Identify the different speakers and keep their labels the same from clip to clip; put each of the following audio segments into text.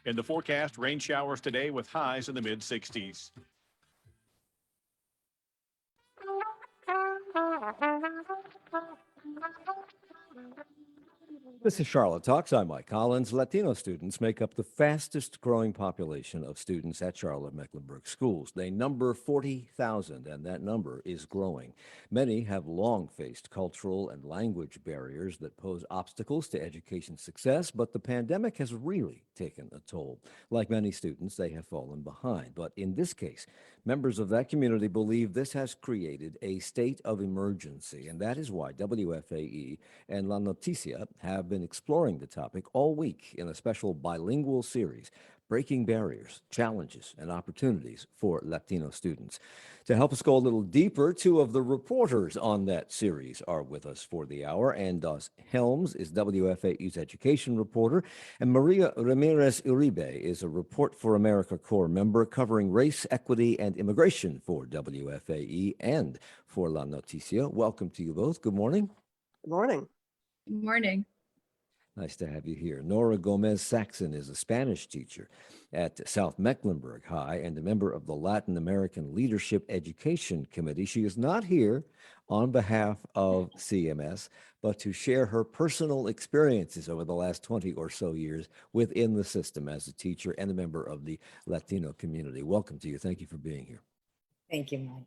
Speaker 1: In the forecast, rain showers today with highs in the mid 60s.
Speaker 2: This is Charlotte Talks. I'm Mike Collins. Latino students make up the fastest growing population of students at Charlotte-Mecklenburg Schools. They number 40,000, and that number is growing. Many have long faced cultural and language barriers that pose obstacles to education success, but the pandemic has really taken a toll. Like many students, they have fallen behind. But in this case, members of that community believe this has created a state of emergency, and that is why WFAE and La Noticia have been exploring the topic all week in a special bilingual series, Breaking Barriers, Challenges, and Opportunities for Latino Students. To help us go a little deeper, two of the reporters on that series are with us for the hour, and Doss Helms is WFAE's education reporter, and Maria Ramirez Uribe is a Report for America Corps member covering race, equity, and immigration for WFAE and for La Noticia. Welcome to you both. Good morning.
Speaker 3: Good morning.
Speaker 4: Good morning.
Speaker 2: Nice to have you here. Nhora Gómez-Saxon is a Spanish teacher at South Mecklenburg High and a member of the Latin American Leadership Education Committee. She is not here on behalf of CMS, but to share her personal experiences over the last 20 or so years within the system as a teacher and a member of the Latino community. Welcome to you. Thank you for being here.
Speaker 5: Thank you, Mike.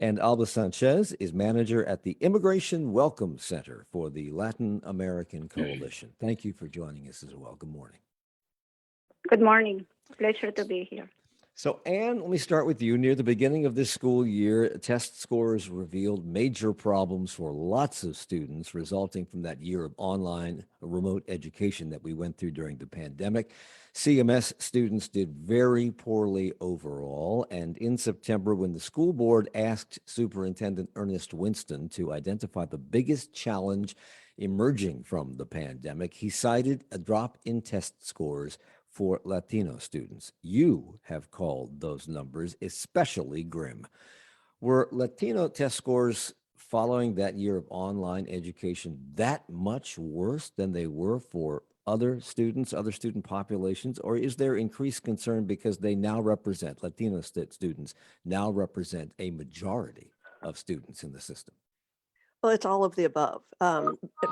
Speaker 2: And Alba Sanchez is manager at the Immigration Welcome Center for the Latin American Coalition. Thank you for joining us as well. Good morning.
Speaker 6: Good morning. Pleasure to be here.
Speaker 2: So, Anne, let me start with you. Near the beginning of this school year, test scores revealed major problems for lots of students resulting from that year of online remote education that we went through during the pandemic. CMS students did very poorly overall. And in September, when the school board asked Superintendent Ernest Winston to identify the biggest challenge emerging from the pandemic, he cited a drop in test scores for Latino students. You have called those numbers especially grim. Were Latino test scores following that year of online education that much worse than they were for other students, other student populations, or is there increased concern because they now represent, Latino students now represent a majority of students in the system?
Speaker 3: Well, it's all of the above,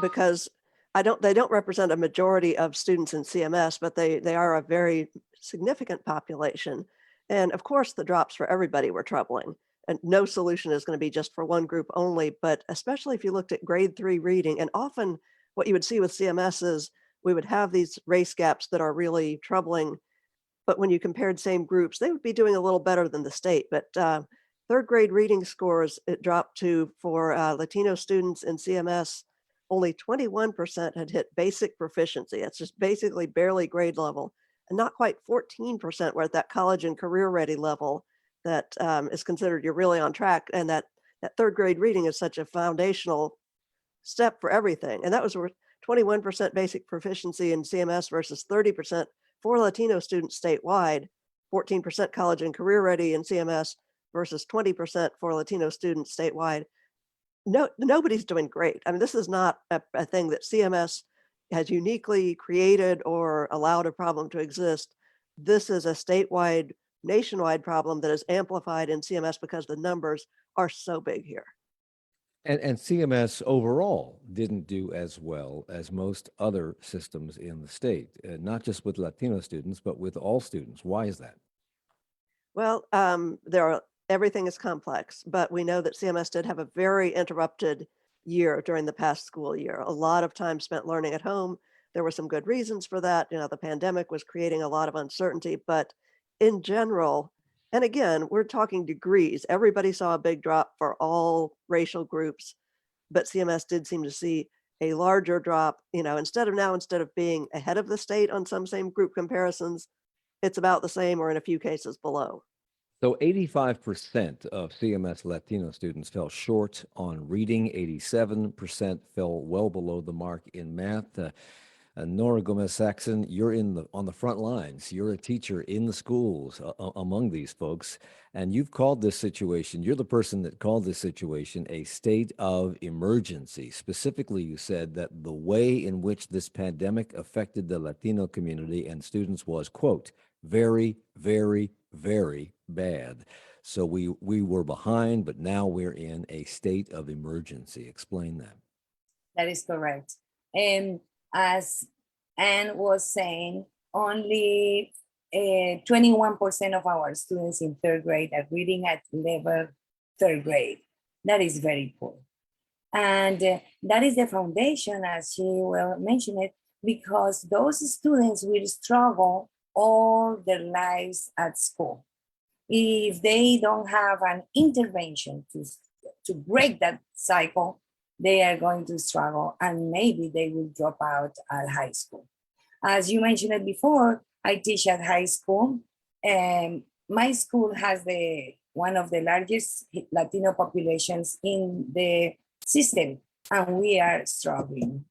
Speaker 3: because they don't represent a majority of students in CMS, but they are a very significant population. And of course, the drops for everybody were troubling. And no solution is going to be just for one group only, but especially if you looked at grade 3 reading, and often what you would see with CMS is we would have these race gaps that are really troubling. But when you compared same groups, they would be doing a little better than the state. But third grade reading scores, it dropped to, for Latino students in CMS, only 21% had hit basic proficiency. That's just basically barely grade level, and not quite 14% were at that college and career ready level that is considered you're really on track. And that third grade reading is such a foundational step for everything. And that was 21% basic proficiency in CMS versus 30% for Latino students statewide, 14% college and career ready in CMS versus 20% for Latino students statewide. No, nobody's doing great. I mean, this is not a thing that CMS has uniquely created or allowed a problem to exist. This is a statewide, nationwide problem that is amplified in CMS because the numbers are so big here.
Speaker 2: And CMS overall didn't do as well as most other systems in the state, not just with Latino students, but with all students. Why is that?
Speaker 3: Well, everything is complex, but we know that CMS did have a very interrupted year during the past school year. A lot of time spent learning at home. There were some good reasons for that. You know, the pandemic was creating a lot of uncertainty, but in general, and again, we're talking degrees. Everybody saw a big drop for all racial groups, but CMS did seem to see a larger drop. You know, instead of being ahead of the state on some same group comparisons, it's about the same or in a few cases below.
Speaker 2: So 85% of CMS Latino students fell short on reading, 87% fell well below the mark in math. Nhora Gómez-Saxon, you're on the front lines. You're a teacher in the schools among these folks, and you've called this situation. You're the person that called this situation a state of emergency. Specifically, you said that the way in which this pandemic affected the Latino community and students was, quote, very, very, very bad. So we were behind, but now we're in a state of emergency. Explain that.
Speaker 4: That is correct. And as Anne was saying, only 21% of our students in third grade are reading at level third grade. That is very poor. And that is the foundation, as she will mention it, because those students will struggle all their lives at school. If they don't have an intervention to break that cycle, they are going to struggle and maybe they will drop out at high school. As you mentioned it before, I teach at high school, and my school has one of the largest Latino populations in the system, and we are struggling.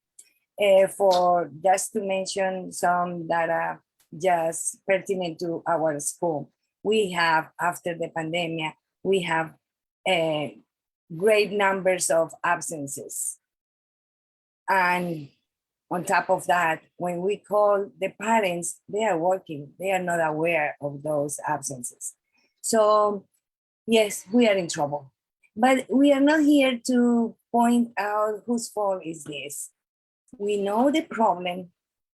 Speaker 4: For just to mention some data just pertinent to our school, we have, after the pandemic, we have great numbers of absences. And on top of that, when we call the parents, they are working, they are not aware of those absences. So yes, we are in trouble, but we are not here to point out whose fault is this. We know the problem,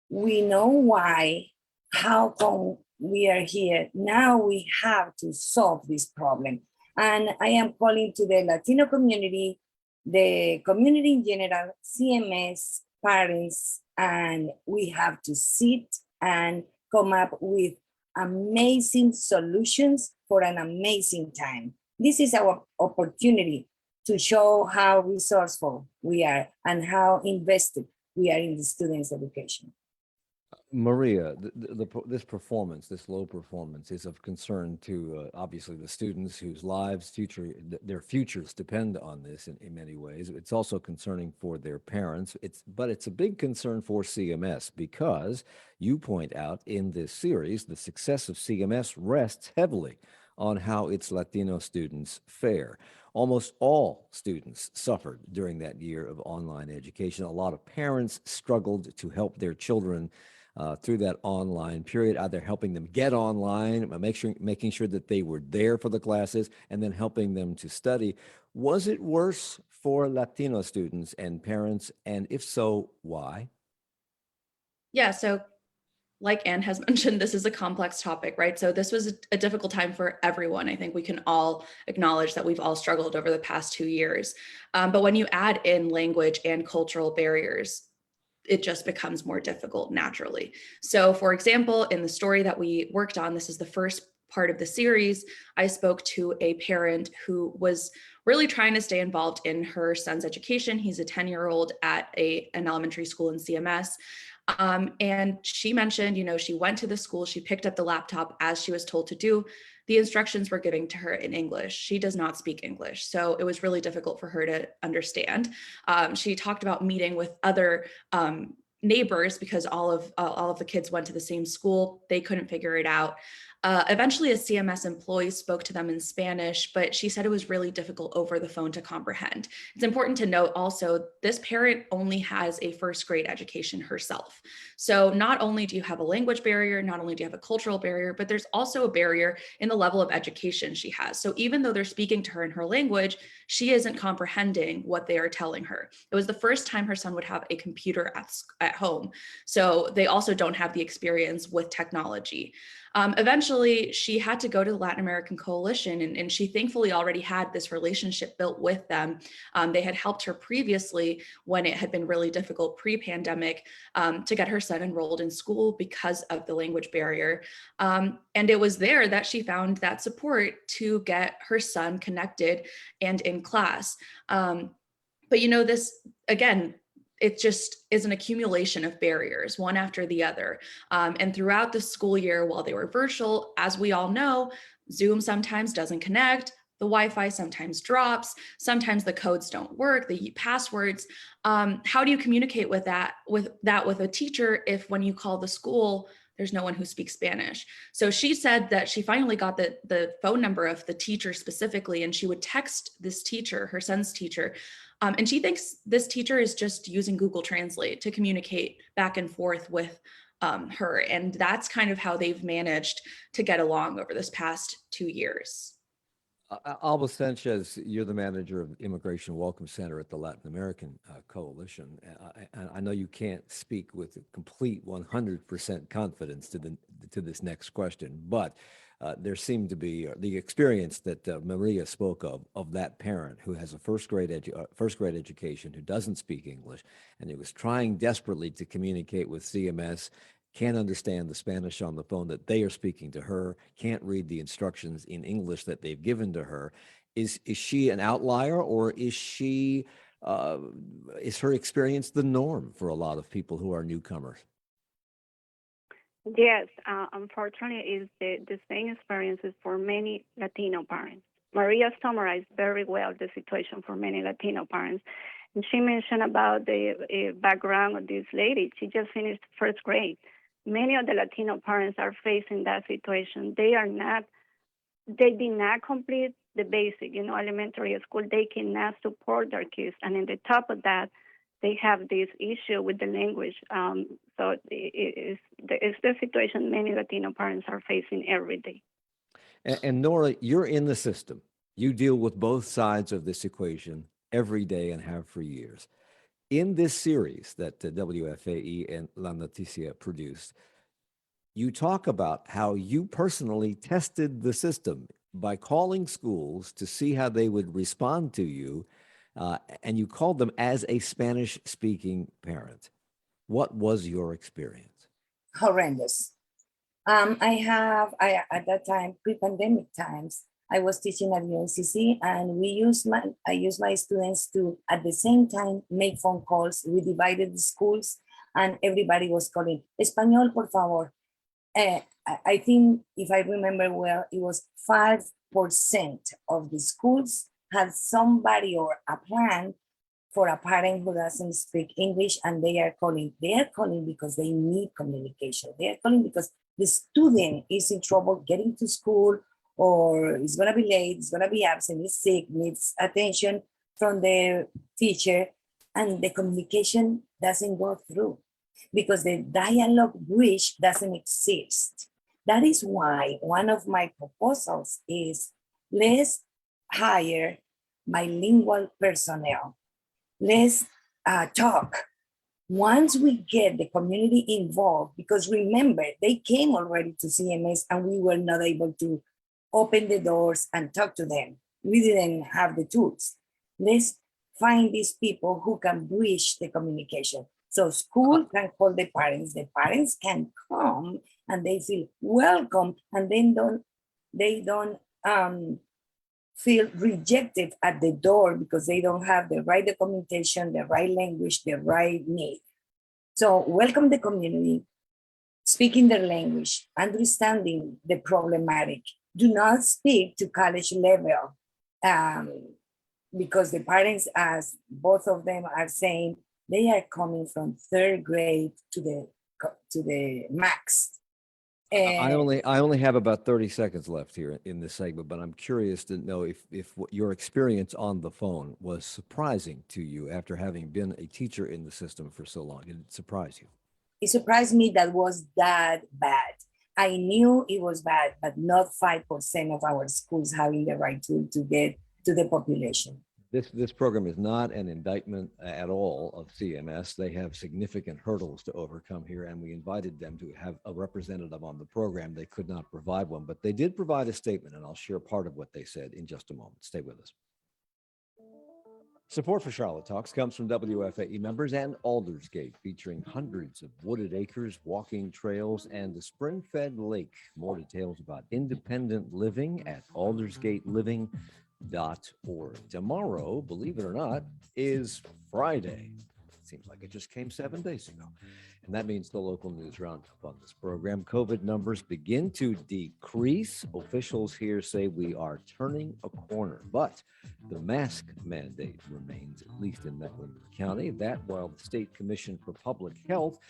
Speaker 4: we know why, how come we are here. Now we have to solve this problem. And I am calling to the Latino community, the community in general, CMS, parents, and we have to sit and come up with amazing solutions for an amazing time. This is our opportunity to show how resourceful we are and how invested we are in the students' education.
Speaker 2: Maria, this performance, this low performance, is of concern to obviously the students whose lives, their futures depend on this in many ways. It's also concerning for their parents. But it's a big concern for CMS because you point out in this series the success of CMS rests heavily on how its Latino students fare. Almost all students suffered during that year of online education. A lot of parents struggled to help their children through that online period, either helping them get online, making sure that they were there for the classes, and then helping them to study. Was it worse for Latino students and parents? And if so, why?
Speaker 5: Yeah, so like Anne has mentioned, this is a complex topic, right? So this was a difficult time for everyone. I think we can all acknowledge that we've all struggled over the past 2 years. But when you add in language and cultural barriers, it just becomes more difficult naturally. So for example, in the story that we worked on, this is the first part of the series, I spoke to a parent who was really trying to stay involved in her son's education. He's a 10-year-old at an elementary school in CMS. And she mentioned, she went to the school, she picked up the laptop as she was told to do. The instructions were given to her in English. She does not speak English, so it was really difficult for her to understand. She talked about meeting with other neighbors because all of the kids went to the same school. They couldn't figure it out. Eventually, a CMS employee spoke to them in Spanish, but she said it was really difficult over the phone to comprehend. It's important to note also, this parent only has a first grade education herself. So not only do you have a language barrier, not only do you have a cultural barrier, but there's also a barrier in the level of education she has. So even though they're speaking to her in her language, she isn't comprehending what they are telling her. It was the first time her son would have a computer at home. So they also don't have the experience with technology. Eventually, she had to go to the Latin American Coalition, and she thankfully already had this relationship built with them. They had helped her previously when it had been really difficult pre-pandemic to get her son enrolled in school because of the language barrier. And it was there that she found that support to get her son connected and in class. But this, again, it just is an accumulation of barriers, one after the other. And throughout the school year, while they were virtual, as we all know, Zoom sometimes doesn't connect. the Wi-Fi sometimes drops, sometimes the codes don't work, the passwords. How do you communicate with that with a teacher if when you call the school, there's no one who speaks Spanish? So she said that she finally got the phone number of the teacher specifically, and she would text this teacher, her son's teacher. And she thinks this teacher is just using Google Translate to communicate back and forth with her. And that's kind of how they've managed to get along over this past 2 years.
Speaker 2: Alba Sanchez, you're the manager of Immigration Welcome Center at the Latin American Coalition. I know you can't speak with complete 100% confidence to this next question, but there seemed to be the experience that Maria spoke of that parent who has a first grade education, who doesn't speak English, and who was trying desperately to communicate with CMS, can't understand the Spanish on the phone that they are speaking to her, can't read the instructions in English that they've given to her. Is she an outlier, or is her experience the norm for a lot of people who are newcomers?
Speaker 6: Yes, unfortunately, is the same experiences for many Latino parents. Maria summarized very well the situation for many Latino parents. And she mentioned about the background of this lady. She just finished first grade. Many of the Latino parents are facing that situation. They did not complete the basic, elementary school. They cannot support their kids. And in the top of that, they have this issue with the language. So it's the situation many Latino parents are facing every day.
Speaker 2: And Nhora, you're in the system. You deal with both sides of this equation every day and have for years. In this series that WFAE and La Noticia produced, you talk about how you personally tested the system by calling schools to see how they would respond to you, and you called them as a Spanish-speaking parent. What was your experience?
Speaker 4: Horrendous. At that time, pre-pandemic times, I was teaching at UNCC, and I used my students to, at the same time, make phone calls. We divided the schools, and everybody was calling, Español, por favor. I think, if I remember well, it was 5% of the schools had somebody or a plan for a parent who doesn't speak English, and they are calling. They are calling because they need communication. They are calling because the student is in trouble getting to school, or is going to be late, is going to be absent, is sick, needs attention from the teacher, and the communication doesn't go through because the dialogue bridge doesn't exist. That is why one of my proposals is, let's hire bilingual personnel. Let's talk. Once we get the community involved, because remember, they came already to CMS and we were not able to open the doors and talk to them. We didn't have the tools. Let's find these people who can bridge the communication. So school can call the parents can come and they feel welcome, and then they don't feel rejected at the door because they don't have the right documentation, the right language, the right need. So welcome the community, speaking their language, understanding the problematic. Do not speak to college level, because the parents, as both of them are saying, they are coming from third grade to the max.
Speaker 2: I only have about 30 seconds left here in this segment, but I'm curious to know if what your experience on the phone was surprising to you after having been a teacher in the system for so long. Did it surprise you?
Speaker 4: It surprised me that was that bad. I knew it was bad, but not 5% of our schools having the right tool to get to the population.
Speaker 2: This program is not an indictment at all of CMS. They have significant hurdles to overcome here, and we invited them to have a representative on the program. They could not provide one, but they did provide a statement, and I'll share part of what they said in just a moment. Stay with us. Support for Charlotte Talks comes from WFAE members and Aldersgate, featuring hundreds of wooded acres, walking trails, and the spring-fed lake. More details about independent living at aldersgateliving.org. Tomorrow, believe it or not, is Friday. Seems like it just came 7 days ago. And that means the local news roundup on this program. COVID numbers begin to decrease. Officials here say we are turning a corner, but the mask mandate remains, at least in Mecklenburg County. That while the State Commission for Public Health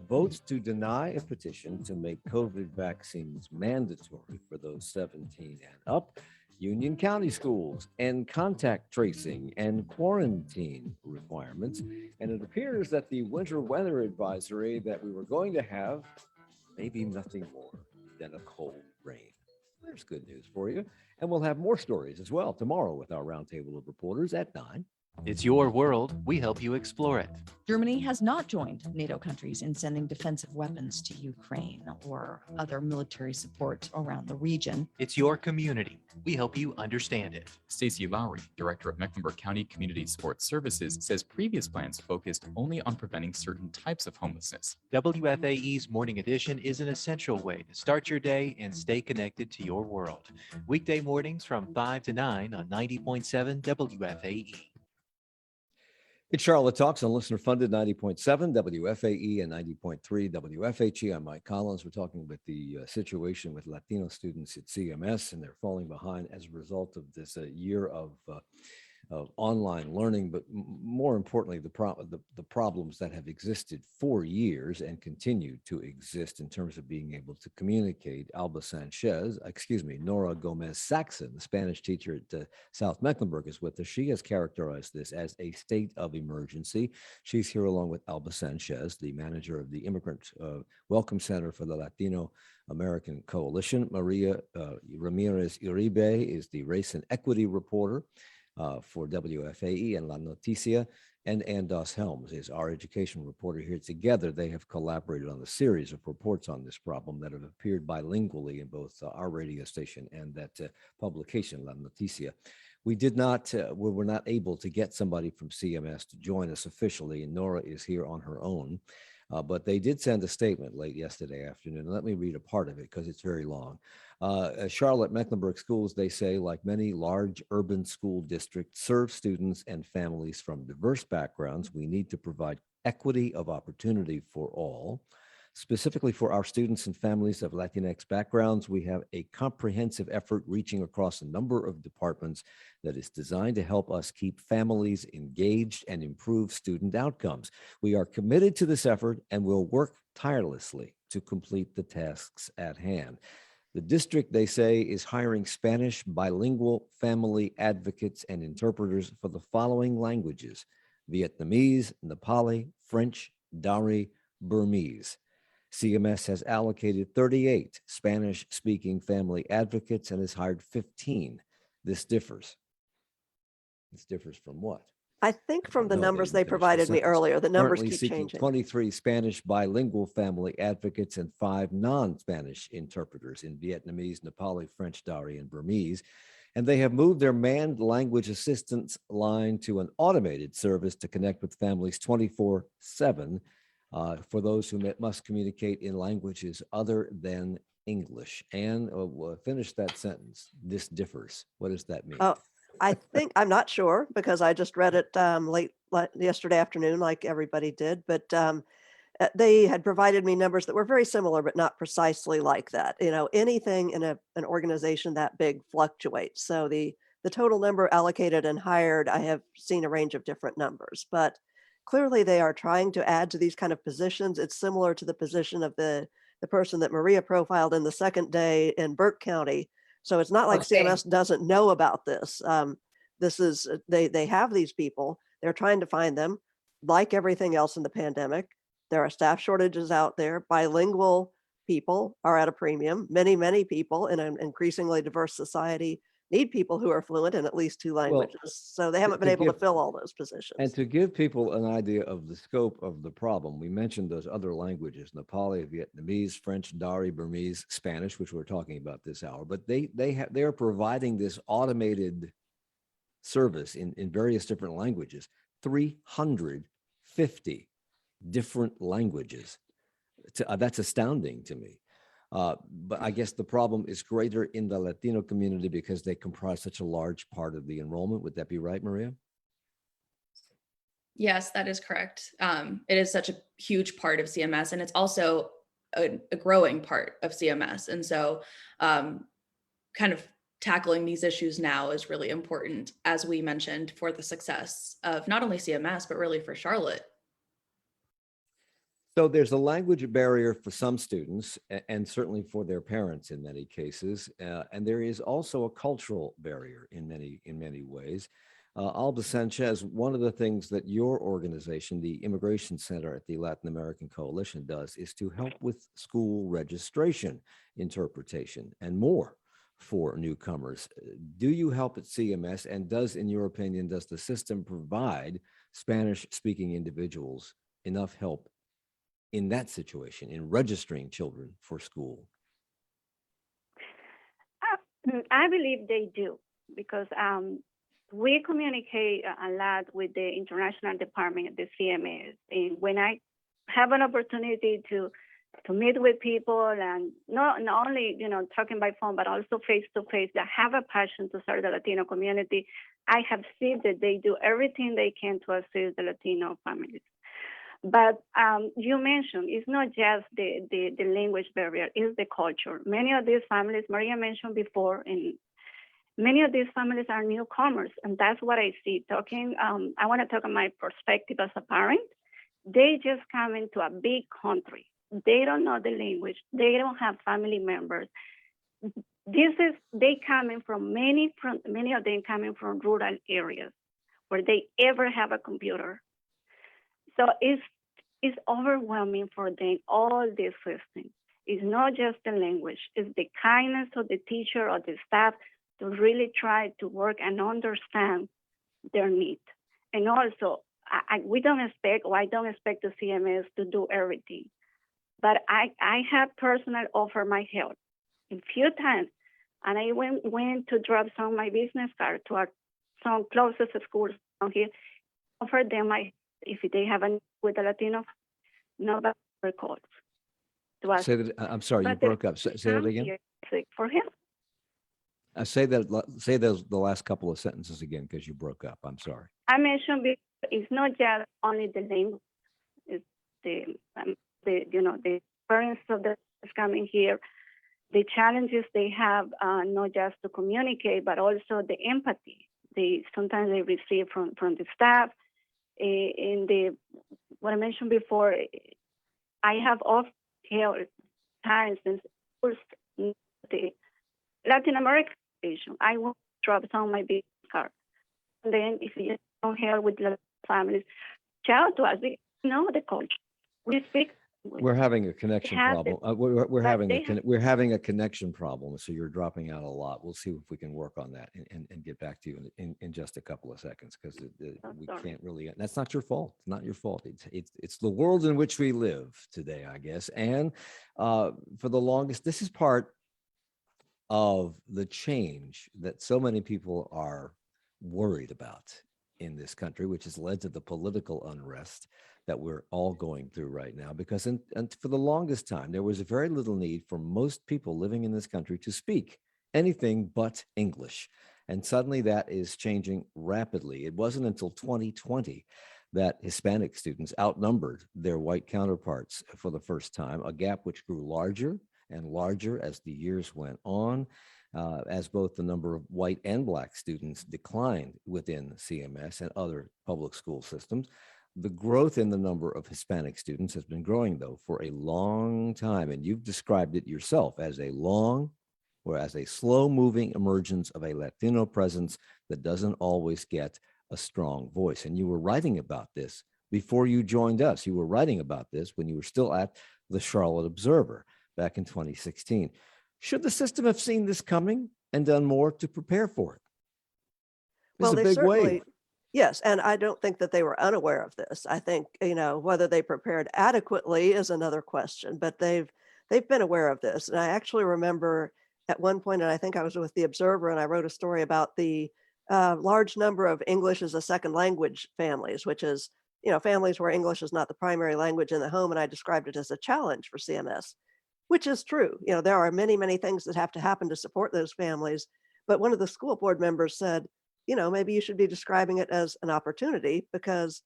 Speaker 2: votes to deny a petition to make COVID vaccines mandatory for those 17 and up. Union County schools and contact tracing and quarantine requirements. And it appears that the winter weather advisory that we were going to have may be nothing more than a cold rain. There's good news for you. And we'll have more stories as well tomorrow with our roundtable of reporters at 9.
Speaker 7: It's your world. We help you explore it.
Speaker 8: Germany has not joined NATO countries in sending defensive weapons to Ukraine or other military support around the region.
Speaker 7: It's your community. We help you understand it.
Speaker 9: Stacey Lowry, director of Mecklenburg County Community Support Services, says previous plans focused only on preventing certain types of homelessness.
Speaker 7: WFAE's Morning Edition is an essential way to start your day and stay connected to your world. Weekday mornings from 5 to 9 on 90.7 WFAE.
Speaker 2: It's Charlotte Talks on listener-funded 90.7 WFAE and 90.3 WFHE. I'm Mike Collins. We're talking about the situation with Latino students at CMS, and they're falling behind as a result of this year of online learning, but more importantly, the problems that have existed for years and continue to exist in terms of being able to communicate. Nhora Gómez-Saxon, the Spanish teacher at South Mecklenburg, is with us. She has characterized this as a state of emergency. She's here along with Alba Sanchez, the manager of the Immigrant Welcome Center for the Latino American Coalition. Maria Ramirez Uribe is the race and equity reporter for WFAE and La Noticia, and Doss Helms is our education reporter here. Together, they have collaborated on a series of reports on this problem that have appeared bilingually in both our radio station and that publication, La Noticia. We were not able to get somebody from CMS to join us officially, and Nhora is here on her own. But they did send a statement late yesterday afternoon. Let me read a part of it because it's very long. Charlotte-Mecklenburg Schools, they say, like many large urban school districts, serve students and families from diverse backgrounds. We need to provide equity of opportunity for all. Specifically for our students and families of Latinx backgrounds, we have a comprehensive effort reaching across a number of departments that is designed to help us keep families engaged and improve student outcomes. We are committed to this effort and will work tirelessly to complete the tasks at hand. The district, they say, is hiring Spanish bilingual family advocates and interpreters for the following languages: Vietnamese, Nepali, French, Dari, Burmese. CMS has allocated 38 Spanish-speaking family advocates and has hired 15. This differs. This differs from what?
Speaker 3: I think from the
Speaker 2: No,
Speaker 3: numbers
Speaker 2: they
Speaker 3: they
Speaker 2: finished the
Speaker 3: provided me
Speaker 2: sentence.
Speaker 3: earlier, the numbers
Speaker 2: Currently
Speaker 3: keep
Speaker 2: seeking
Speaker 3: changing.
Speaker 2: 23 Spanish bilingual family advocates and 5 non-Spanish interpreters in Vietnamese, Nepali, French, Dari, and Burmese. And they have moved their manned language assistance line to an automated service to connect with families 24/7 for those who must communicate in languages other than English. And finish that sentence. This differs. What does that mean?
Speaker 3: Oh, I think, I'm not sure because I just read it late yesterday afternoon, like everybody did, but they had provided me numbers that were very similar, but not precisely like that. You know, anything in an organization that big fluctuates. So the total number allocated and hired, I have seen a range of different numbers, but clearly they are trying to add to these kind of positions. It's similar to the position of the person that Maria profiled in the second day in Burke County. So it's not like
Speaker 4: Okay.
Speaker 3: CMS doesn't know about this. This is, they have these people, they're trying to find them. Like everything else in the pandemic, there are staff shortages out there. Bilingual people are at a premium. Many people in an increasingly diverse society need people who are fluent in at least 2 languages. So they haven't been
Speaker 2: to
Speaker 3: able to
Speaker 2: give-
Speaker 3: fill all those positions.
Speaker 2: And to give people an idea of the scope of the problem, we mentioned those other languages: Nepali, Vietnamese, French, Dari, Burmese, Spanish, which we're talking about this hour. But they're providing this automated service in various different languages, 350 different languages. That's astounding to me. But I guess the problem is greater in the Latino community because they comprise such a large part of the enrollment. Would that be right, Maria?
Speaker 5: Yes, that is correct. It is such a huge part of CMS, and it's also a growing part of CMS. And so kind of tackling these issues now is really important, as we mentioned, for the success of not only CMS, but really for Charlotte.
Speaker 2: So there's a language barrier for some students and certainly for their parents in many cases. And there is also a cultural barrier in many ways. Alba Sanchez, one of the things that your organization, the Immigration Center at the Latin American Coalition, does is to help with school registration, interpretation, and more for newcomers. Do you help at CMS? And does, in your opinion, does the system provide Spanish-speaking individuals enough help in that situation, in registering children for school?
Speaker 6: I believe they do, because we communicate a lot with the international department at the CMS. And when I have an opportunity to meet with people, and not only talking by phone, but also face to face, that have a passion to serve the Latino community, I have seen that they do everything they can to assist the Latino families. But you mentioned it's not just the language barrier, it's the culture. Many of these families, Maria mentioned before, and many of these families are newcomers, and that's what I see. I want to talk on my perspective as a parent. They just come into a big country. They don't know the language. They don't have family members. They coming from many of them coming from rural areas where they ever have a computer. So it's overwhelming for them, all these systems. It's not just the language, it's the kindness of the teacher or the staff to really try to work and understand their needs. And also, I don't expect the CMS to do everything. But I have personally offered my help a few times. And I went to drop some of my business card to some closest schools down here, offered them if they have a with the Latino, nobody calls.
Speaker 2: Say that, I'm sorry, you broke up. Say that again.
Speaker 6: For him.
Speaker 2: Say the last couple of sentences again, because you broke up. I'm sorry.
Speaker 6: I mentioned it's not just only the language, it's the parents of the coming here, the challenges they have, not just to communicate, but also the empathy sometimes they receive from the staff. What I mentioned before, I have often held times since the Latin American station. I will drop some of my business card. And then if you don't help with the families, shout to us. We know the culture. We speak.
Speaker 2: We're having a connection problem. We're having a connection problem. So you're dropping out a lot. We'll see if we can work on that and get back to you in just a couple of seconds, because we can't really. That's not your fault. It's not your fault. It's the world in which we live today, I guess. And for the longest, this is part of the change that so many people are worried about in this country, which has led to the political unrest that we're all going through right now. Because and for the longest time, there was very little need for most people living in this country to speak anything but English. And suddenly that is changing rapidly. It wasn't until 2020 that Hispanic students outnumbered their white counterparts for the first time, a gap which grew larger and larger as the years went on, as both the number of white and Black students declined within CMS and other public school systems. The growth in the number of Hispanic students has been growing, though, for a long time. And you've described it yourself as a slow-moving emergence of a Latino presence that doesn't always get a strong voice. And you were writing about this before you joined us. You were writing about this when you were still at the Charlotte Observer back in 2016. Should the system have seen this coming and done more to prepare for it? This is a big wave.
Speaker 3: Yes, and I don't think that they were unaware of this. I think, whether they prepared adequately is another question, but they've been aware of this. And I actually remember at one point, and I think I was with the Observer, and I wrote a story about the large number of English as a second language families, which is, families where English is not the primary language in the home. And I described it as a challenge for CMS, which is true. There are many, many things that have to happen to support those families. But one of the school board members said, maybe you should be describing it as an opportunity, because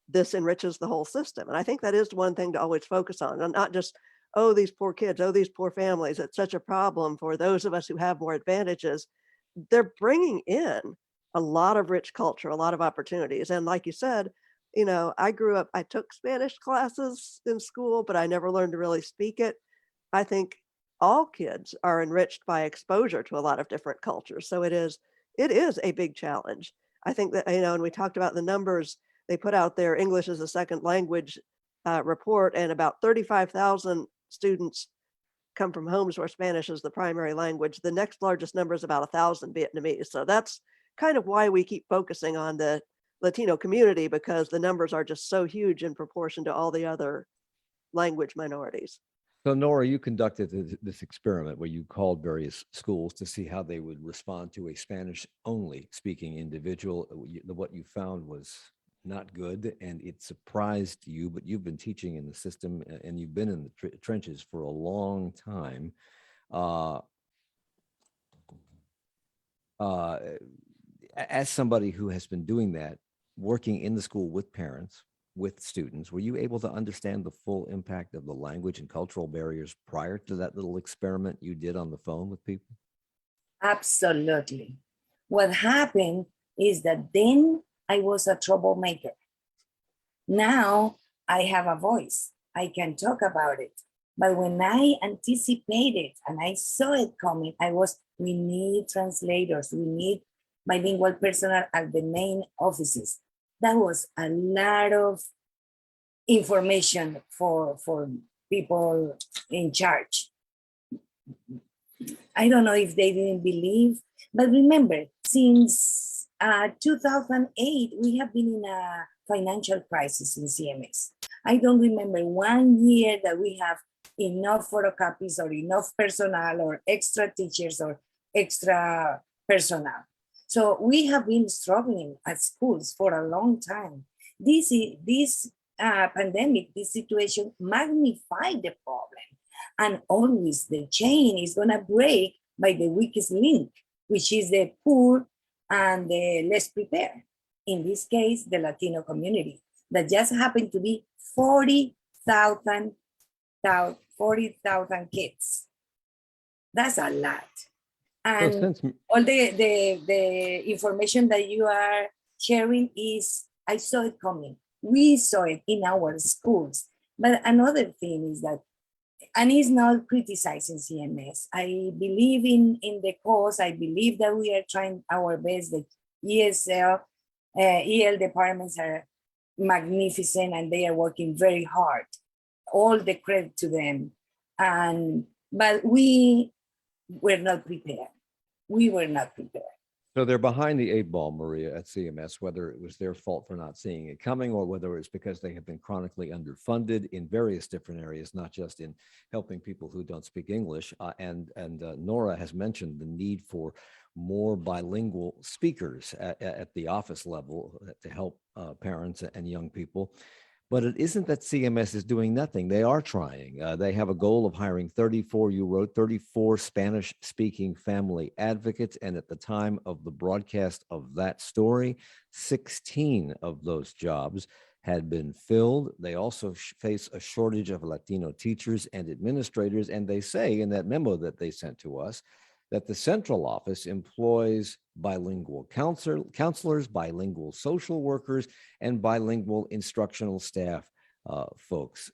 Speaker 3: this enriches the whole system. And I think that is one thing to always focus on, and not just, oh, these poor kids, oh, these poor families. It's such a problem for those of us who have more advantages. They're bringing in a lot of rich culture, a lot of opportunities. And like you said, you know, I grew up, I took Spanish classes in school, but I never learned to really speak it. I think all kids are enriched by exposure to a lot of different cultures. So it is a big challenge. I think that, you know, and we talked about the numbers, they put out their English as a second language report, and about 35,000 students come from homes where Spanish is the primary language. The next largest number is about 1,000 Vietnamese. So that's kind of why we keep focusing on the Latino community, because the numbers are just so huge in proportion to all the other language minorities.
Speaker 2: So Nora, you conducted this experiment where you called various schools to see how they would respond to a Spanish-only speaking individual. What you found was not good, and it surprised you, but you've been teaching in the system and you've been in the trenches for a long time. As somebody who has been doing that, working in the school with parents, with students, were you able to understand the full impact of the language and cultural barriers prior to that little experiment you did on the phone with people?
Speaker 4: Absolutely. What happened is that then I was a troublemaker. Now I have a voice. I can talk about it. But when I anticipated and I saw it coming, we need translators. We need bilingual personnel at the main offices. That was a lot of information for people in charge. I don't know if they didn't believe, but remember, since 2008, we have been in a financial crisis in CMS. I don't remember 1 year that we have enough photocopies or enough personnel or extra teachers or extra personnel. So we have been struggling at schools for a long time. This pandemic, this situation magnified the problem. And always the chain is gonna break by the weakest link, which is the poor and the less prepared. In this case, the Latino community, that just happened to be 40,000 kids. That's a lot. And all the information that you are sharing I saw it coming. We saw it in our schools. But another thing is that, and it's not criticizing CMS. I believe in the cause. I believe that we are trying our best. The ESL, EL departments are magnificent and they are working very hard. All the credit to them. But we were not prepared. We were not prepared.
Speaker 2: So they're behind the 8 ball, Maria, at CMS, whether it was their fault for not seeing it coming or whether it's because they have been chronically underfunded in various different areas, not just in helping people who don't speak English. And Nora has mentioned the need for more bilingual speakers at the office level to help parents and young people. But it isn't that CMS is doing nothing. They are trying. They have a goal of hiring 34 Spanish-speaking family advocates. And at the time of the broadcast of that story, 16 of those jobs had been filled. They also face a shortage of Latino teachers and administrators. And they say in that memo that they sent to us that the central office employs bilingual counselors, bilingual social workers, and bilingual instructional staff folks.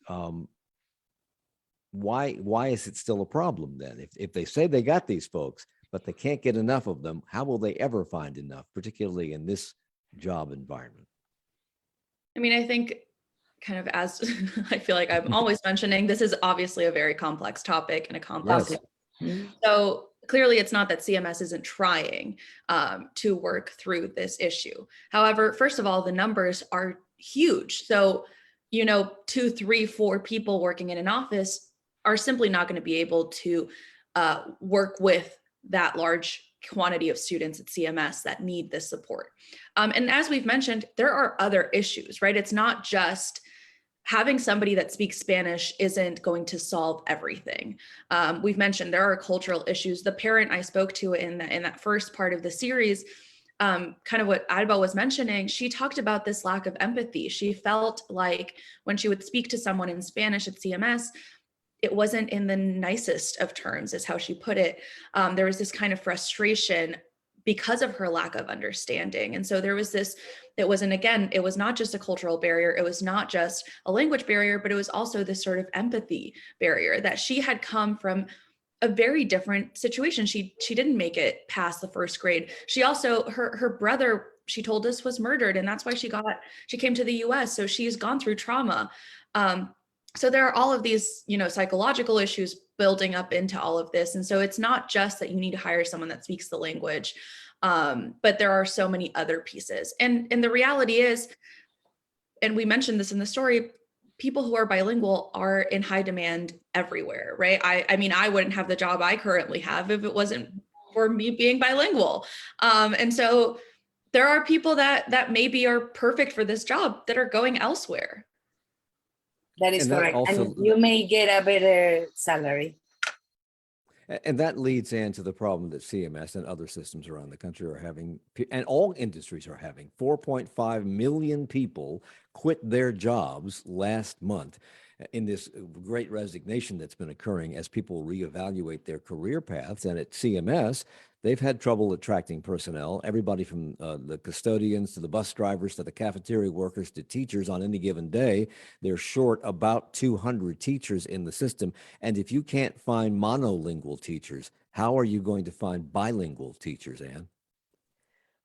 Speaker 2: Why is it still a problem then? If they say they got these folks, but they can't get enough of them, how will they ever find enough, particularly in this job environment?
Speaker 5: I mean, I think kind of as I feel like I'm always mentioning, this is obviously a very complex topic and a complex.
Speaker 2: Yes.
Speaker 5: So clearly it's not that CMS isn't trying to work through this issue. However, first of all, the numbers are huge. So, 2, 3, 4 people working in an office are simply not going to be able to work with that large quantity of students at CMS that need this support. And as we've mentioned, there are other issues, right? It's not just having somebody that speaks Spanish isn't going to solve everything. We've mentioned there are cultural issues. The parent I spoke to in that first part of the series kind of what Adbel was mentioning, she talked about this lack of empathy. She felt like when she would speak to someone in Spanish at CMS, it wasn't in the nicest of terms, is how she put it. There was this kind of frustration because of her lack of understanding. And so there was this, it was not just a cultural barrier, it was not just a language barrier, but it was also this sort of empathy barrier, that she had come from a very different situation. She didn't make it past the first grade. She also, her brother, she told us, was murdered, and that's why she came to the US. So she's gone through trauma. So there are all of these, psychological issues building up into all of this. And so it's not just that you need to hire someone that speaks the language, but there are so many other pieces. And the reality is, and we mentioned this in the story, people who are bilingual are in high demand everywhere, right? I mean, I wouldn't have the job I currently have if it wasn't for me being bilingual. And so there are people that maybe are perfect for this job that are going elsewhere.
Speaker 4: That is
Speaker 2: And that
Speaker 4: correct.
Speaker 2: also-
Speaker 4: And you may get a better salary.
Speaker 2: And that leads into the problem that CMS and other systems around the country are having, and all industries are having. 4.5 million people quit their jobs last month in this great resignation that's been occurring as people reevaluate their career paths. And at CMS, they've had trouble attracting personnel, everybody from the custodians to the bus drivers to the cafeteria workers to teachers. On any given day, they're short about 200 teachers in the system. And if you can't find monolingual teachers, how are you going to find bilingual teachers, Anne?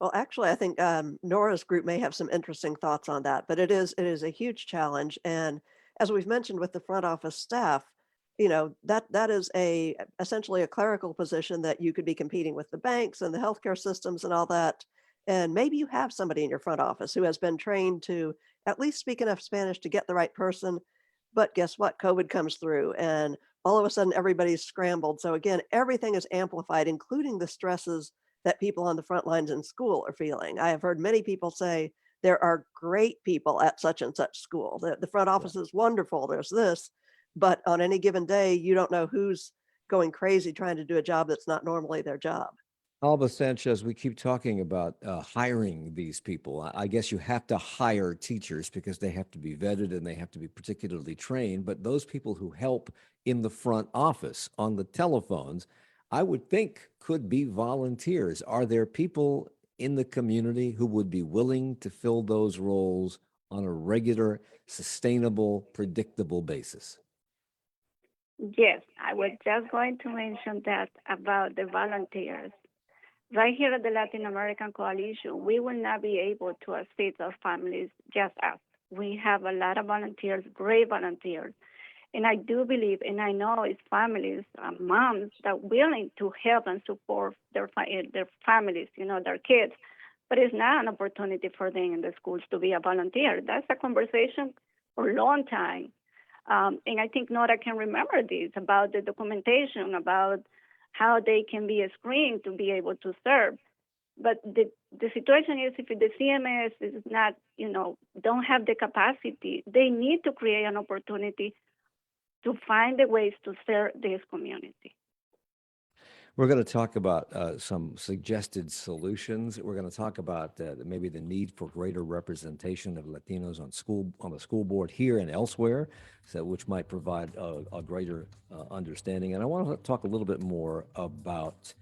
Speaker 3: Well, actually, I think Nora's group may have some interesting thoughts on that, but it is a huge challenge. And as we've mentioned with the front office staff, that is essentially a clerical position that you could be competing with the banks and the healthcare systems and all that. And maybe you have somebody in your front office who has been trained to at least speak enough Spanish to get the right person. But guess what? COVID comes through and all of a sudden everybody's scrambled. So again, everything is amplified, including the stresses that people on the front lines in school are feeling. I have heard many people say there are great people at such and such school. The front office is wonderful. There's this, but on any given day, you don't know who's going crazy trying to do a job that's not normally their job.
Speaker 2: Alba Sanchez, we keep talking about hiring these people. I guess you have to hire teachers because they have to be vetted and they have to be particularly trained. But those people who help in the front office on the telephones, I would think could be volunteers. Are there people in the community who would be willing to fill those roles on a regular, sustainable, predictable basis?
Speaker 6: Yes, I was just going to mention that about the volunteers. Right here at the Latin American Coalition, we will not be able to assist our families just us. We have a lot of volunteers, great volunteers. And I do believe, and I know it's families, moms that are willing to help and support their families, their kids. But it's not an opportunity for them in the schools to be a volunteer. That's a conversation for a long time. And I think Nhora can remember this, about the documentation, about how they can be screened to be able to serve. But the situation is, if the CMS is not, don't have the capacity, they need to create an opportunity to find the ways to serve this community.
Speaker 2: We're going to talk about some suggested solutions. We're going to talk about maybe the need for greater representation of Latinos on the school board here and elsewhere, which might provide a greater understanding. And I want to talk a little bit more about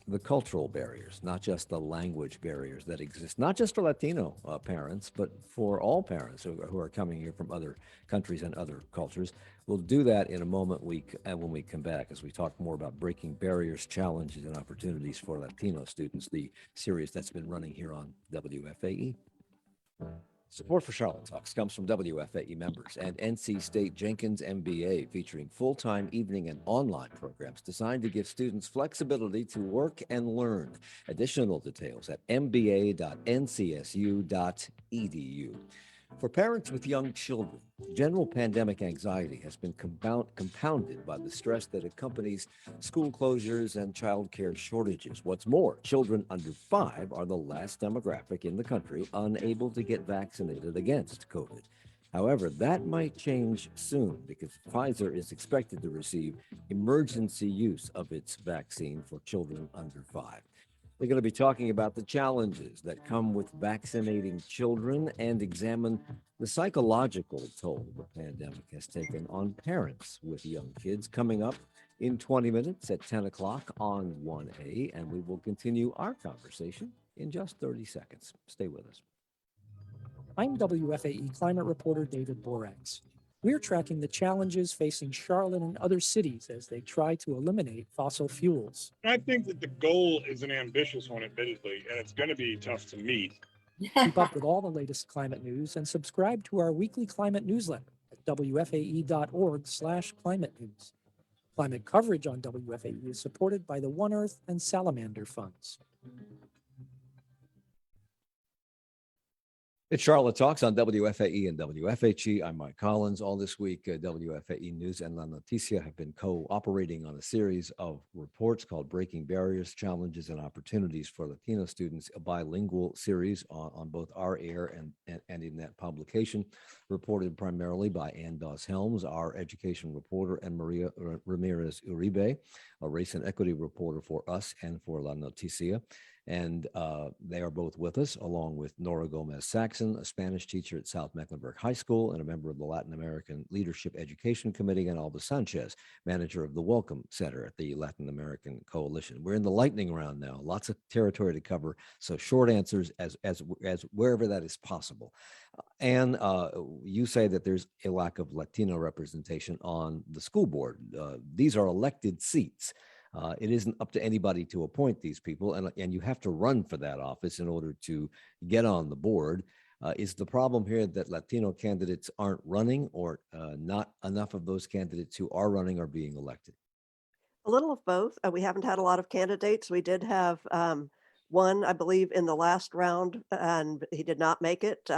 Speaker 2: the cultural barriers, not just the language barriers that exist, not just for Latino parents, but for all parents who are coming here from other countries and other cultures. We'll do that in a moment when we come back, as we talk more about breaking barriers, challenges, and opportunities for Latino students, the series that's been running here on WFAE. Support for Charlotte Talks comes from WFAE members and NC State Jenkins MBA, featuring full-time evening and online programs designed to give students flexibility to work and learn. Additional details at mba.ncsu.edu. For parents with young children, general pandemic anxiety has been compounded by the stress that accompanies school closures and childcare shortages. What's more, children under 5 are the last demographic in the country unable to get vaccinated against COVID. However, that might change soon because Pfizer is expected to receive emergency use of its vaccine for children under 5. They're going to be talking about the challenges that come with vaccinating children and examine the psychological toll the pandemic has taken on parents with young kids. Coming up in 20 minutes at 10 o'clock on 1A, and we will continue our conversation in just 30 seconds. Stay with us.
Speaker 10: I'm WFAE climate reporter David Borex. We're tracking the challenges facing Charlotte and other cities as they try to eliminate fossil fuels.
Speaker 11: I think that the goal is an ambitious one, admittedly, and it's going to be tough to meet.
Speaker 10: Keep up with all the latest climate news and subscribe to our weekly climate newsletter at wfae.org/climate news. Climate coverage on WFAE is supported by the One Earth and Salamander Funds.
Speaker 2: It's Charlotte Talks on WFAE and WFHE. I'm Mike Collins. All this week, WFAE News and La Noticia have been cooperating on a series of reports called Breaking Barriers, Challenges, and Opportunities for Latino Students, a bilingual series on both our air and in that publication, reported primarily by Doss Helms, our education reporter, and Maria Ramirez Uribe, a race and equity reporter for us and for La Noticia. And they are both with us, along with Nhora Gómez-Saxon, a Spanish teacher at South Mecklenburg High School and a member of the Latin American Leadership Education Committee, and Alba Sanchez, manager of the Welcome Center at the Latin American Coalition. We're in the lightning round now, lots of territory to cover, so short answers as wherever that is possible. And you say that there's a lack of Latino representation on the school board. These are elected seats. It isn't up to anybody to appoint these people, and you have to run for that office in order to get on the board. Is the problem here that Latino candidates aren't running, or not enough of those candidates who are running are being elected?
Speaker 3: A little of both. We haven't had a lot of candidates. We did have one, I believe, in the last round, and he did not make it.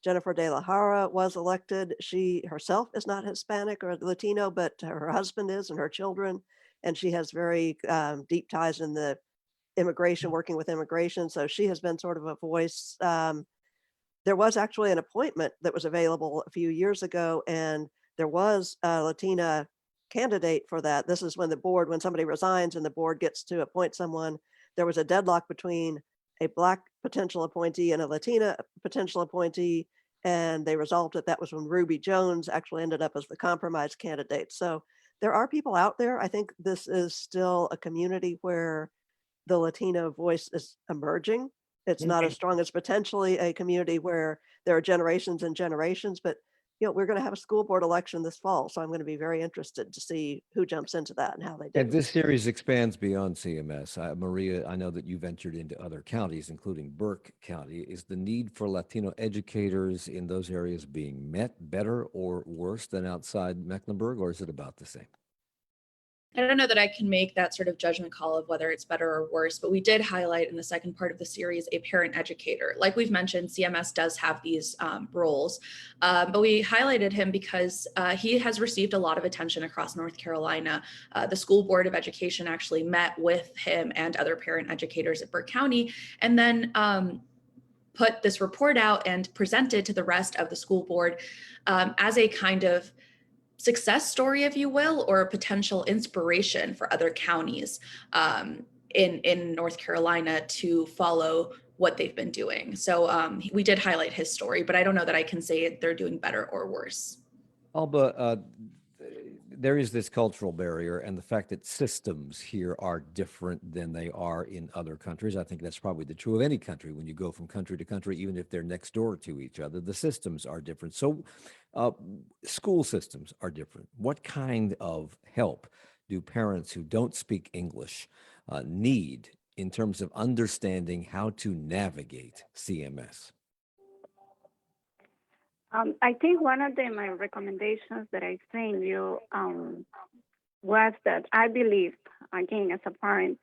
Speaker 3: Jennifer de la Jara was elected. She herself is not Hispanic or Latino, but her husband is and her children. And she has very deep ties in the immigration, working with immigration. So she has been sort of a voice. There was actually an appointment that was available a few years ago, and there was a Latina candidate for that. This is when when somebody resigns and the board gets to appoint someone, there was a deadlock between a Black potential appointee and a Latina potential appointee, and they resolved it. That was when Ruby Jones actually ended up as the compromise candidate. So there are people out there. I think this is still a community where the Latino voice is emerging. It's not as strong as potentially a community where there are generations and generations, but we're going to have a school board election this fall. So I'm going to be very interested to see who jumps into that and how they do.
Speaker 2: And this series expands beyond CMS. Maria, I know that you ventured into other counties, including Burke County. Is the need for Latino educators in those areas being met better or worse than outside Mecklenburg, or is it about the same?
Speaker 5: I don't know that I can make that sort of judgment call of whether it's better or worse, but we did highlight in the second part of the series a parent educator. Like we've mentioned, CMS does have these roles, but we highlighted him because he has received a lot of attention across North Carolina. The School Board of Education actually met with him and other parent educators at Burke County, and then put this report out and presented to the rest of the school board as a kind of success story, if you will, or a potential inspiration for other counties in North Carolina to follow what they've been doing. So we did highlight his story, but I don't know that I can say they're doing better or worse.
Speaker 2: Alba, there is this cultural barrier, and the fact that systems here are different than they are in other countries. I think that's probably the true of any country. When you go from country to country, even if they're next door to each other, the systems are different. So school systems are different. What kind of help do parents who don't speak English need in terms of understanding how to navigate CMS?
Speaker 6: I think one of my recommendations that I sent you was that I believe, again, as a parent,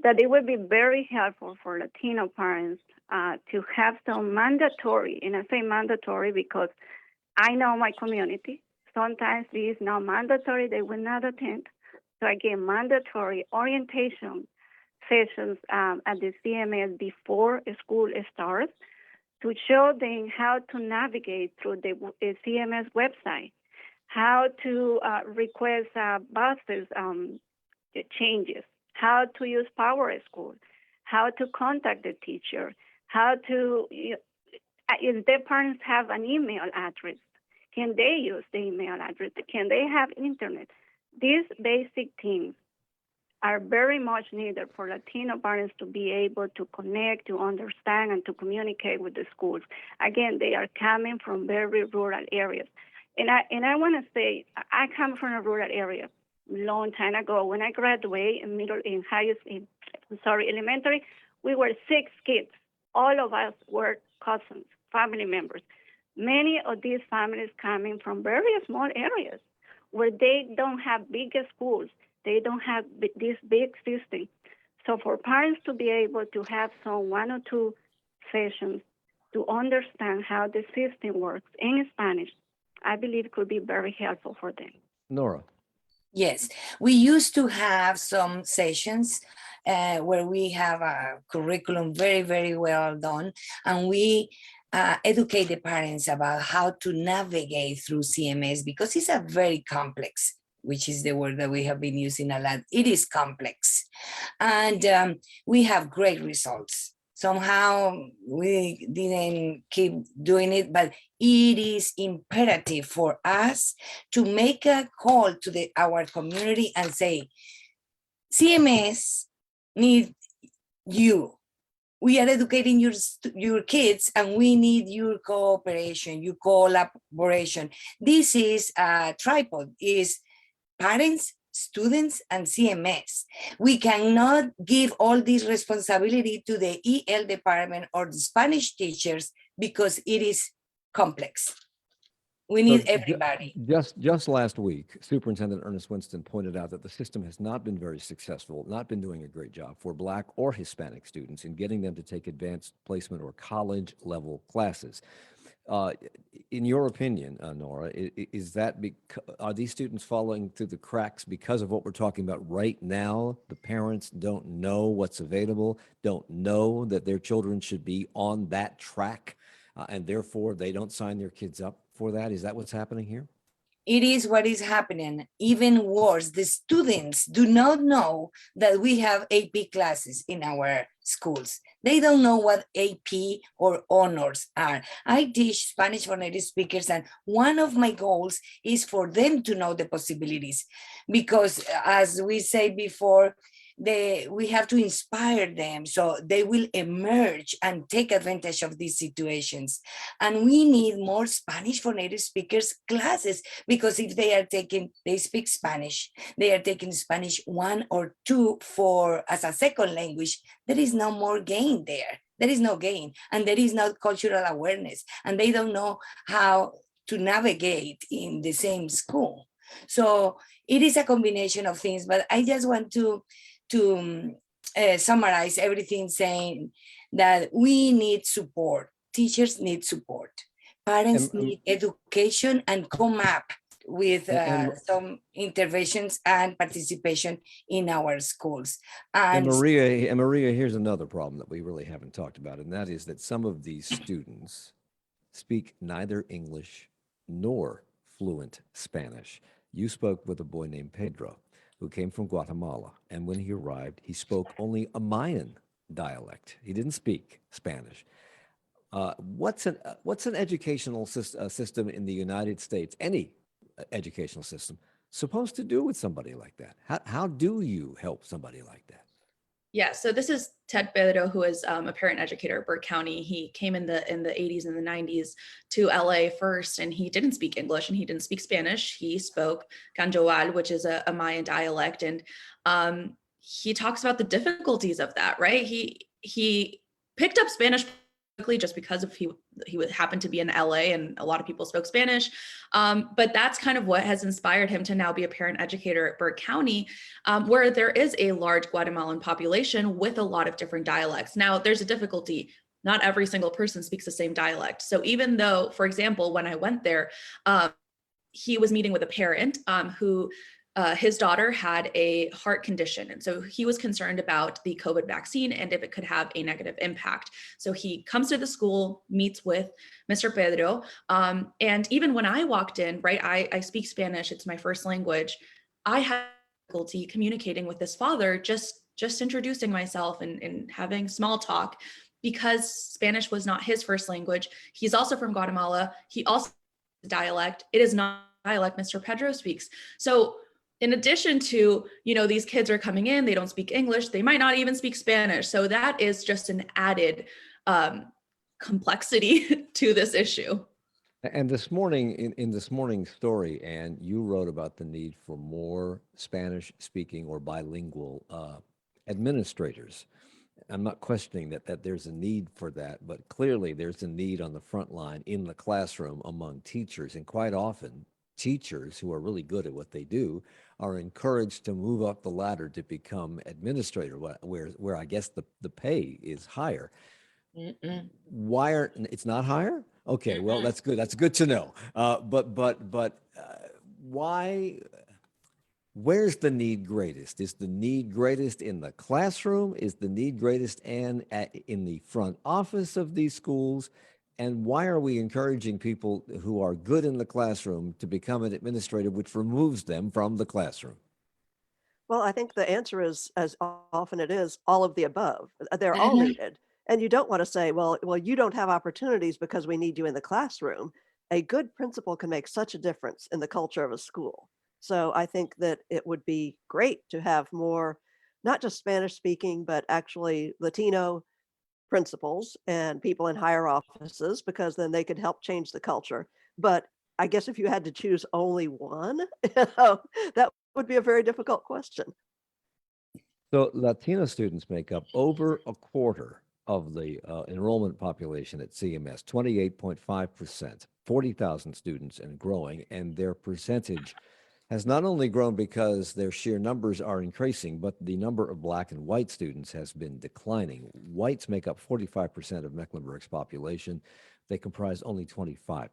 Speaker 6: that it would be very helpful for Latino parents to have some mandatory, and I say mandatory because I know my community, sometimes it is not mandatory, they will not attend. So again, mandatory orientation sessions at the CMS before school starts, to show them how to navigate through the CMS website, how to request buses changes, how to use Power School, how to contact the teacher, how to, if their parents have an email address, can they use the email address? Can they have internet? These basic things are very much needed for Latino parents to be able to connect, to understand, and to communicate with the schools. Again, they are coming from very rural areas. And I want to say, I come from a rural area long time ago. When I graduated elementary, we were 6 kids. All of us were cousins, family members. Many of these families coming from very small areas where they don't have big schools. They don't have this big system. So for parents to be able to have some 1 or 2 sessions to understand how the system works in Spanish, I believe could be very helpful for them.
Speaker 2: Nhora.
Speaker 4: Yes, we used to have some sessions where we have a curriculum very, very well done, and we educate the parents about how to navigate through CMS, because it's a very complex, which is the word that we have been using a lot. It is complex, and we have great results. Somehow we didn't keep doing it, but it is imperative for us to make a call to our community and say, CMS need you. We are educating your kids, and we need your cooperation, your collaboration. This is a tripod, is parents, students, and CMS. We cannot give all this responsibility to the EL department or the Spanish teachers because it is complex. We need everybody.
Speaker 2: Just last week, Superintendent Ernest Winston pointed out that the system has not been very successful, not been doing a great job for Black or Hispanic students in getting them to take advanced placement or college level classes. In your opinion, Nhora, are these students falling through the cracks because of what we're talking about right now? The parents don't know what's available, don't know that their children should be on that track, and therefore they don't sign their kids up for that. Is that what's happening here?
Speaker 4: It is what is happening. Even worse, the students do not know that we have AP classes in our schools. They don't know what AP or honors are. I teach Spanish for native speakers, and one of my goals is for them to know the possibilities, because as we say before, we have to inspire them so they will emerge and take advantage of these situations. And we need more Spanish for native speakers classes, because if they speak Spanish, they are taking Spanish 1 or 2 as a second language, there is no more gain there. There is no gain, and there is no cultural awareness, and they don't know how to navigate in the same school. So it is a combination of things, but I just want to summarize everything, saying that we need support. Teachers need support. Parents need education, and come up with some interventions and participation in our schools.
Speaker 2: And Maria, here's another problem that we really haven't talked about, and that is that some of these students speak neither English nor fluent Spanish. You spoke with a boy named Pedro, who came from Guatemala, and when he arrived, he spoke only a Mayan dialect. He didn't speak Spanish. What's an educational system in the United States, any educational system, supposed to do with somebody like that? How do you help somebody like that?
Speaker 5: Yeah, so this is Ted Pedro, who is a parent educator at Burke County. He came in the 80s and the 90s to LA first, and he didn't speak English and he didn't speak Spanish. He spoke Canjoal, which is a Mayan dialect, and he talks about the difficulties of that, right? He picked up Spanish quickly just because of he happened to be in LA and a lot of people spoke Spanish. But that's kind of what has inspired him to now be a parent educator at Burke County, where there is a large Guatemalan population with a lot of different dialects. Now, there's a difficulty. Not every single person speaks the same dialect. So even though, for example, when I went there, he was meeting with a parent who his daughter had a heart condition. And so he was concerned about the COVID vaccine and if it could have a negative impact. So he comes to the school, meets with Mr. Pedro. And even when I walked in, right, I speak Spanish, it's my first language. I had difficulty communicating with this father just just introducing myself and having small talk, because Spanish was not his first language. He's also from Guatemala. He also has dialect. It is not dialect Mr. Pedro speaks. So in addition to, these kids are coming in, they don't speak English, they might not even speak Spanish. So that is just an added complexity to this issue.
Speaker 2: And this morning, in this morning's story, Anne, you wrote about the need for more Spanish-speaking or bilingual administrators. I'm not questioning that there's a need for that, but clearly there's a need on the front line in the classroom among teachers. And quite often, teachers who are really good at what they do are encouraged to move up the ladder to become administrator, where I guess the pay is higher. Why it's not higher? Okay, well, that's good. That's good to know. But why? Where's the need greatest? Is the need greatest in the classroom? Is the need greatest in the front office of these schools? And why are we encouraging people who are good in the classroom to become an administrator, which removes them from the classroom?
Speaker 3: Well, I think the answer is, as often it is, all of the above. They're all needed. And you don't want to say, well, you don't have opportunities because we need you in the classroom. A good principal can make such a difference in the culture of a school. So I think that it would be great to have more, not just Spanish speaking, but actually Latino principals and people in higher offices, because then they could help change the culture. But I guess if you had to choose only one, that would be a very difficult question.
Speaker 2: So Latino students make up over a quarter of the enrollment population at CMS, 28.5%, 40,000 students and growing, and their percentage has not only grown because their sheer numbers are increasing, but the number of Black and white students has been declining. Whites make up 45% of Mecklenburg's population. They comprise only 25%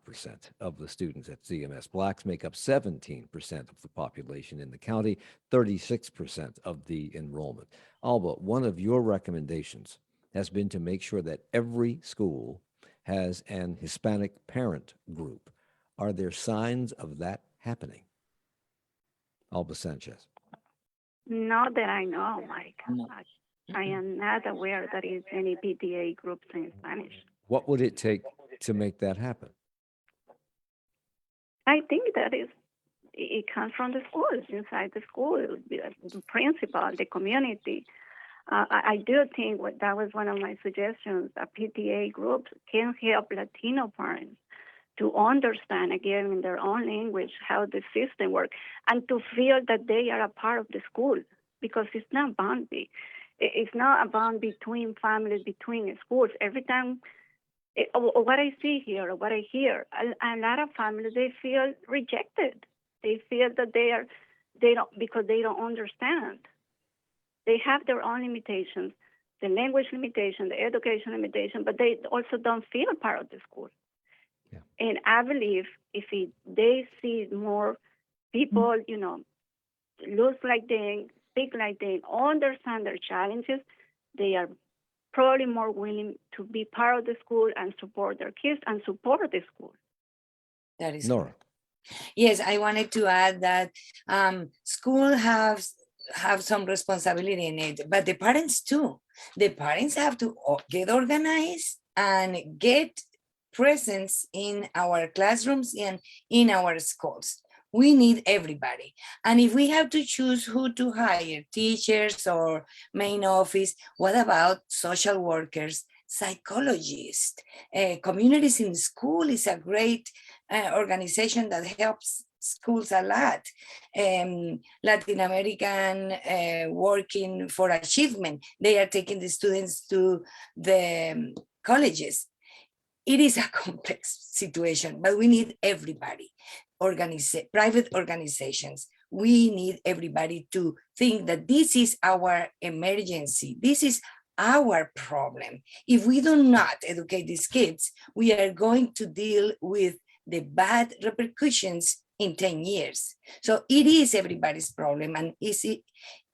Speaker 2: of the students at CMS. Blacks make up 17% of the population in the county, 36% of the enrollment. Alba, one of your recommendations has been to make sure that every school has an Hispanic parent group. Are there signs of that happening? Alba Sanchez.
Speaker 6: Not that I know, Mike. I am not aware that is any PTA groups in Spanish.
Speaker 2: What would it take to make that happen?
Speaker 6: I think that it comes from the schools, inside the school, the principal, the community. I do think that was one of my suggestions. A PTA group can help Latino parents to understand, again, in their own language, how the system works, and to feel that they are a part of the school, because it's not boundary. It's not a bond between families, between schools. Every time, what I see here, or what I hear, a lot of families, they feel rejected. They feel that because they don't understand. They have their own limitations, the language limitation, the education limitation, but they also don't feel part of the school. Yeah. And I believe if they see more people, look like them, speak like them, understand their challenges, they are probably more willing to be part of the school and support their kids and support the school.
Speaker 4: That is
Speaker 2: Nhora.
Speaker 4: Yes, I wanted to add that school have some responsibility in it, but the parents too. The parents have to get organized and get presence in our classrooms and in our schools. We need everybody. And if we have to choose who to hire, teachers or main office, what about social workers, psychologists? Communities in School is a great organization that helps schools a lot. Latin American Working for Achievement, they are taking the students to the colleges. It is a complex situation, but we need everybody. Private organizations, we need everybody to think that this is our emergency. This is our problem. If we do not educate these kids, we are going to deal with the bad repercussions in 10 years. So it is everybody's problem, and it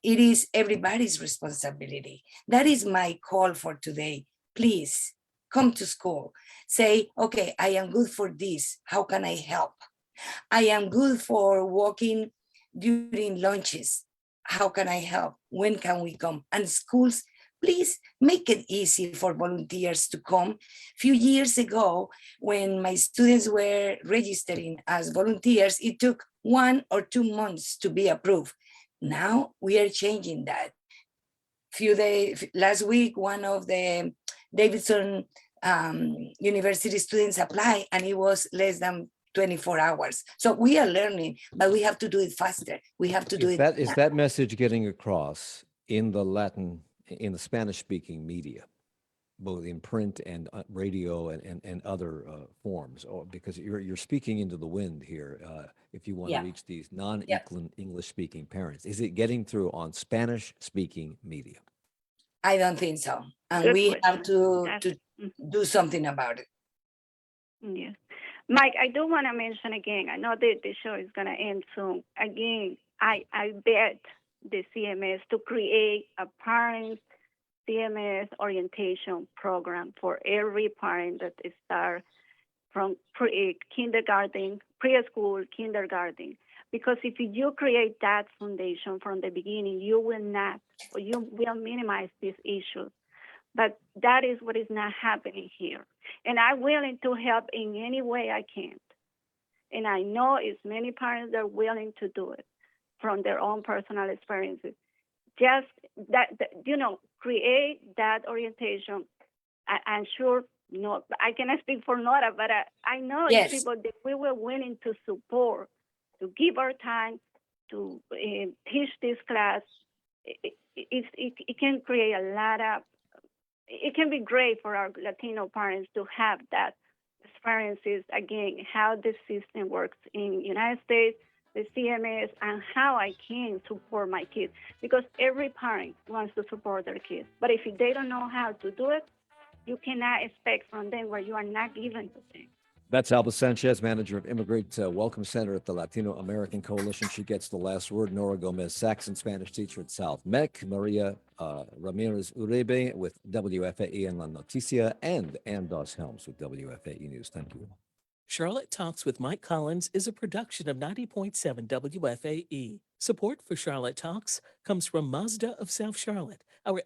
Speaker 4: is everybody's responsibility. That is my call for today. Please come to school. Say, okay, I am good for this. How can I help? I am good for walking during lunches. how can I help? When can we come? And schools, please make it easy for volunteers to come. A few years ago, when my students were registering as volunteers, it took 1 or 2 months to be approved. Now we are changing that. Last week, one of the Davidson University students applied, and it was less than 24 hours. So we are learning, but we have to do it faster. We have to do it.
Speaker 2: Is that message getting across in the Spanish-speaking media, both in print and radio and other forms? Or because you're speaking into the wind here, if you want to reach these non-English-speaking parents, is it getting through on Spanish-speaking media?
Speaker 4: I don't think so, and
Speaker 6: Good
Speaker 4: we
Speaker 6: question.
Speaker 4: have to do something about it.
Speaker 6: Yes. Mike, I do want to mention again, I know that the show is going to end soon. Again, I bet the CMS to create a parent CMS orientation program for every parent that starts from kindergarten, preschool, kindergarten. Because if you create that foundation from the beginning, you will minimize these issues. But that is what is not happening here. And I'm willing to help in any way I can. And I know it's many parents that are willing to do it from their own personal experiences. Just that create that orientation. I'm sure, I cannot speak for Nhora, but I know
Speaker 4: Yes.
Speaker 6: people that we were willing to support, to give our time to teach this class. It can create a lot of, it can be great for our Latino parents to have that experiences, again, how the system works in the United States, the CMS, and how I can support my kids. Because every parent wants to support their kids. But if they don't know how to do it, you cannot expect from them what you are not given to them.
Speaker 2: That's Alba Sanchez, manager of Immigrant Welcome Center at the Latino American Coalition. She gets the last word. Nhora Gómez-Saxon, Spanish teacher at South Mech. Maria Ramirez Uribe with WFAE and La Noticia, and Doss Helms with WFAE News. Thank you.
Speaker 12: Charlotte Talks with Mike Collins is a production of 90.7 WFAE. Support for Charlotte Talks comes from Mazda of South Charlotte. Our